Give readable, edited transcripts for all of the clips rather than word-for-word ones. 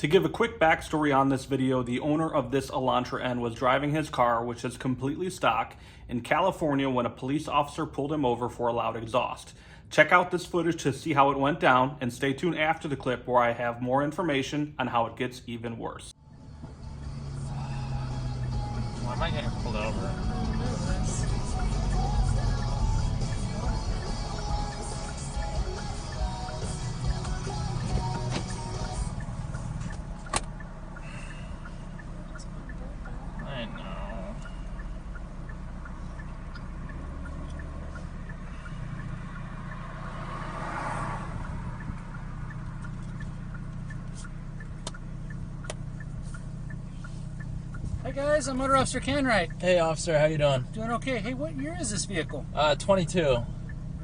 To give a quick backstory on this video, the owner of this Elantra N was driving his car, which is completely stock, in California when a police officer pulled him over for a loud exhaust. Check out this footage to see how it went down, and stay tuned after the clip where I have more information on how it gets even worse. Why am I getting pulled over? I know. Hi guys, I'm Motor Officer Canright. Hey officer, how you doing? Doing okay. Hey, what year is this vehicle? 22.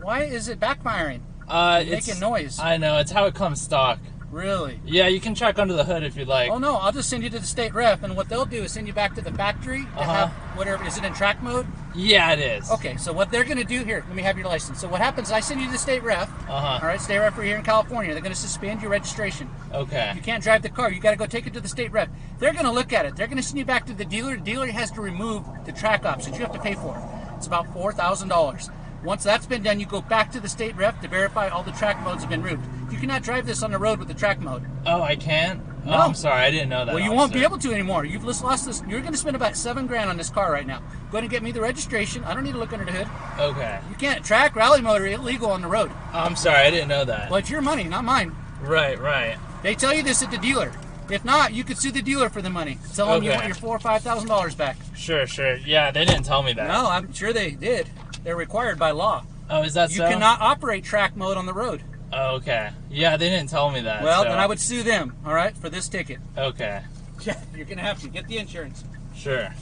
Why is it backfiring? It's making noise. I know, it's how it comes stock. Really? Yeah, you can check under the hood if you'd like. Oh no, I'll just send you to the state rep, and what they'll do is send you back to the factory to have whatever. Is it in track mode? Yeah, it is. Okay, so what they're going to do here, let me have your license. So what happens, I send you to the state rep. All right, state rep here in California. They're going to suspend your registration. Okay. You can't drive the car. You got to go take it to the state rep. They're going to look at it. They're going to send you back to the dealer. The dealer has to remove the track options. You have to pay for it. It's about $4,000. Once that's been done, you go back to the state rep to verify all the track modes have been removed. You cannot drive this on the road with the track mode. Oh, I can't? No. Oh, I'm sorry, I didn't know that. Well, you won't be able to anymore. You've just lost this. You're going to spend about $7,000 on this car right now. Go ahead and get me the registration. I don't need to look under the hood. Okay. You can't track rally motor illegal on the road. Oh, I'm sorry, I didn't know that. Well, it's your money, not mine. Right. They tell you this at the dealer. If not, you could sue the dealer for the money. Tell them you want your $4,000 or $5,000 back. Sure. Yeah, they didn't tell me that. No, I'm sure they did. They're required by law. Oh, is that so? You cannot operate track mode on the road. Oh, okay. Yeah, they didn't tell me that. Well, so. then I would sue them, all right, for this ticket. Okay. Yeah, you're going to have to. Get the insurance. Sure.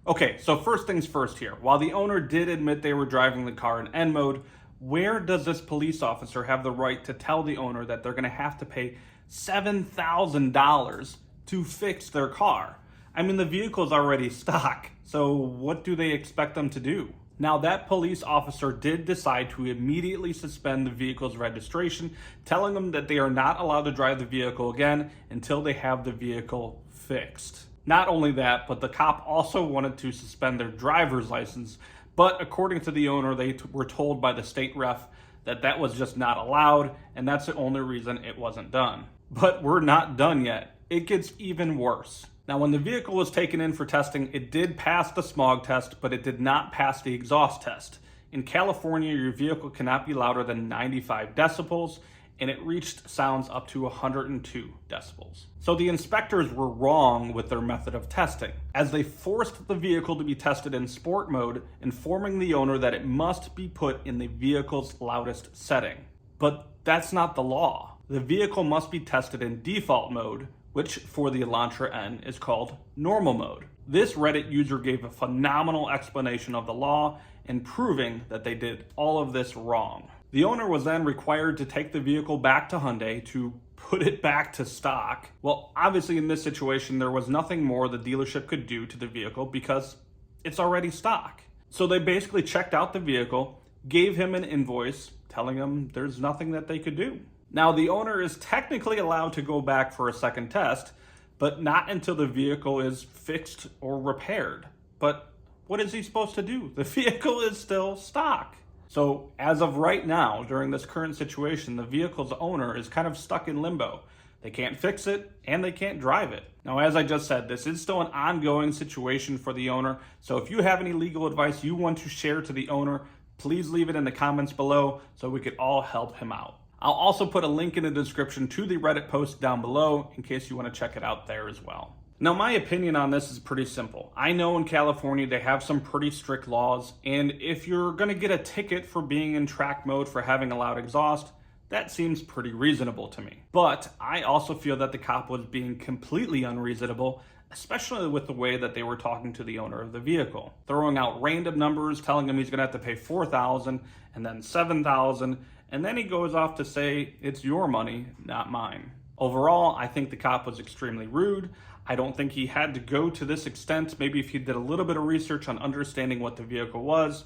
Okay, so first things first here. While the owner did admit they were driving the car in N mode, where does this police officer have the right to tell the owner that they're going to have to pay $7,000 to fix their car? I mean, the vehicle's already stock, so what do they expect them to do? Now, that police officer did decide to immediately suspend the vehicle's registration, telling them that they are not allowed to drive the vehicle again until they have the vehicle fixed. Not only that, but the cop also wanted to suspend their driver's license, but according to the owner, they were told by the state ref that that was just not allowed, and that's the only reason it wasn't done. But we're not done yet. It gets even worse. Now, when the vehicle was taken in for testing, it did pass the smog test, but it did not pass the exhaust test. In California, your vehicle cannot be louder than 95 decibels, and it reached sounds up to 102 decibels. So the inspectors were wrong with their method of testing, as they forced the vehicle to be tested in sport mode, informing the owner that it must be put in the vehicle's loudest setting. But that's not the law. The vehicle must be tested in default mode, which for the Elantra N is called normal mode. This Reddit user gave a phenomenal explanation of the law and proving that they did all of this wrong. The owner was then required to take the vehicle back to Hyundai to put it back to stock. Well, obviously in this situation, there was nothing more the dealership could do to the vehicle because it's already stock. So they basically checked out the vehicle, gave him an invoice, telling him there's nothing that they could do. Now, the owner is technically allowed to go back for a second test, but not until the vehicle is fixed or repaired. But what is he supposed to do? The vehicle is still stock. So as of right now, during this current situation, the vehicle's owner is kind of stuck in limbo. They can't fix it and they can't drive it. Now, as I just said, this is still an ongoing situation for the owner. So if you have any legal advice you want to share to the owner, please leave it in the comments below so we could all help him out. I'll also put a link in the description to the Reddit post down below in case you want to check it out there as well. Now, my opinion on this is pretty simple. I know in California they have some pretty strict laws, and if you're going to get a ticket for being in track mode for having a loud exhaust, that seems pretty reasonable to me. But I also feel that the cop was being completely unreasonable, especially with the way that they were talking to the owner of the vehicle, throwing out random numbers, telling him he's going to have to pay $4,000 and then $7,000, and then he goes off to say, it's your money, not mine. Overall, I think the cop was extremely rude. I don't think he had to go to this extent. Maybe if he did a little bit of research on understanding what the vehicle was,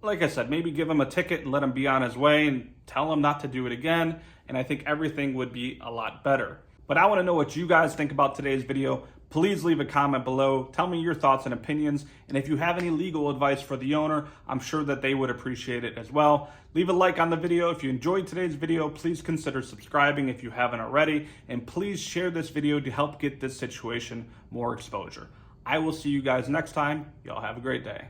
like I said, maybe give him a ticket and let him be on his way and tell him not to do it again. And I think everything would be a lot better. But I want to know what you guys think about today's video. Please leave a comment below. Tell me your thoughts and opinions. And if you have any legal advice for the owner, I'm sure that they would appreciate it as well. Leave a like on the video. If you enjoyed today's video, please consider subscribing if you haven't already. And please share this video to help get this situation more exposure. I will see you guys next time. Y'all have a great day.